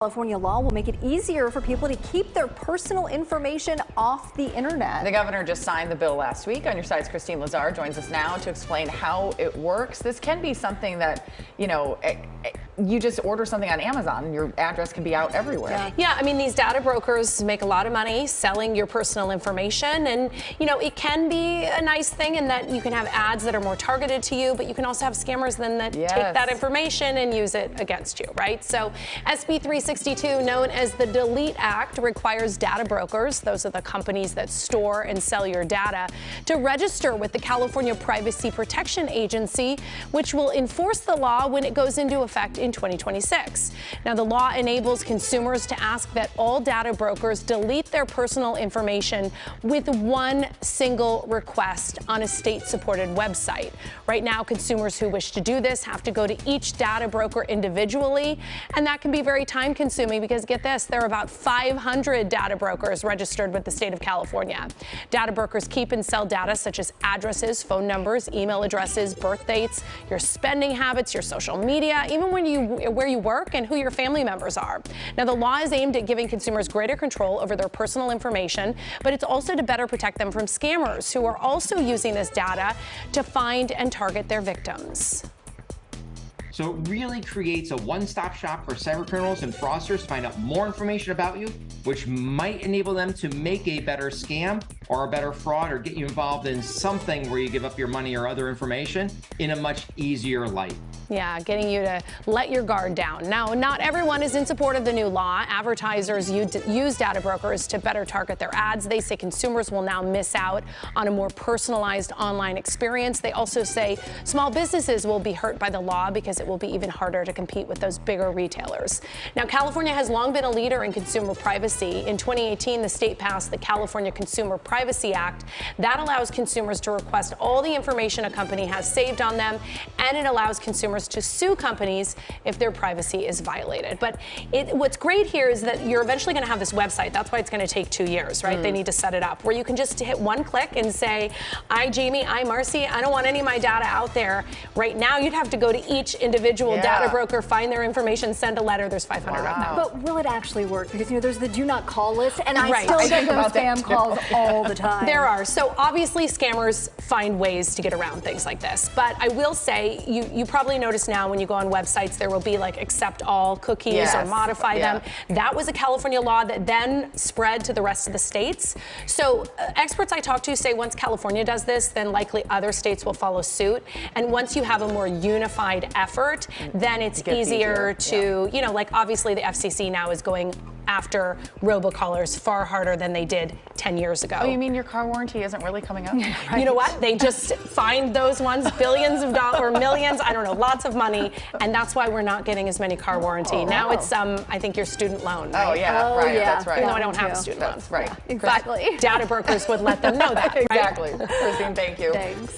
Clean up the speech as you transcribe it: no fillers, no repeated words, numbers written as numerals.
California law will make it easier for people to keep their personal information off the internet. The governor just signed the bill last week. On Your Side's Christine Lazar joins us now to explain how it works. This can be something that, you just order something on Amazon and your address can be out everywhere. Yeah, I mean, these data brokers make a lot of money selling your personal information, and it can be a nice thing in that you can have ads that are more targeted to you, but you can also have scammers then that take that information and use it against you, right? So SB 362, known as the Delete Act, requires data brokers, those are the companies that store and sell your data, to register with the California Privacy Protection Agency, which will enforce the law when it goes into effect in 2026. Now, the law enables consumers to ask that all data brokers delete their personal information with one single request on a state-supported website. Right now, consumers who wish to do this have to go to each data broker individually, and that can be very time-consuming because, get this, there are about 500 data brokers registered with the state of California. Data brokers keep and sell data such as addresses, phone numbers, email addresses, birth dates, your spending habits, your social media, even where you work and who your family members are. Now, the law is aimed at giving consumers greater control over their personal information, but it's also to better protect them from scammers who are also using this data to find and target their victims. So it really creates a one-stop shop for cybercriminals and fraudsters to find out more information about you, which might enable them to make a better scam or a better fraud or get you involved in something where you give up your money or other information in a much easier light. Yeah, getting you to let your guard down. Now, not everyone is in support of the new law. Advertisers use data brokers to better target their ads. They say consumers will now miss out on a more personalized online experience. They also say small businesses will be hurt by the law because it will be even harder to compete with those bigger retailers. Now, California has long been a leader in consumer privacy. In 2018, the state passed the California Consumer Privacy Act. That allows consumers to request all the information a company has saved on them, and it allows consumers to sue companies if their privacy is violated. But what's great here is that you're eventually going to have this website. That's why it's going to take 2 years, right? They need to set it up where you can just hit one click and say, I, Jamie, I, Marcy, I don't want any of my data out there. Right now, you'd have to go to each individual data broker, find their information, send a letter. There's 500 of them. But will it actually work? Because, there's the do not call list, and I still get those spam calls all the time. There are. So obviously, scammers find ways to get around things like this. But I will say, you probably notice now when you go on websites, there will be like accept all cookies or modify them. That was a California law that then spread to the rest of the states. So experts I talk to say once California does this, then likely other states will follow suit. And once you have a more unified effort, then it's easier to, like obviously the FCC now is going after robocallers far harder than they did 10 years ago. Oh, you mean your car warranty isn't really coming up? You know what? They just find those ones, billions of dollars or millions, I don't know, lots of money, and that's why we're not getting as many car warranty. Now it's, I think, your student loan, right? Oh, yeah, right, that's right. Even though I don't have a student loan. Right. Exactly. But data brokers would let them know that, right? Exactly. Christine, thank you. Thanks.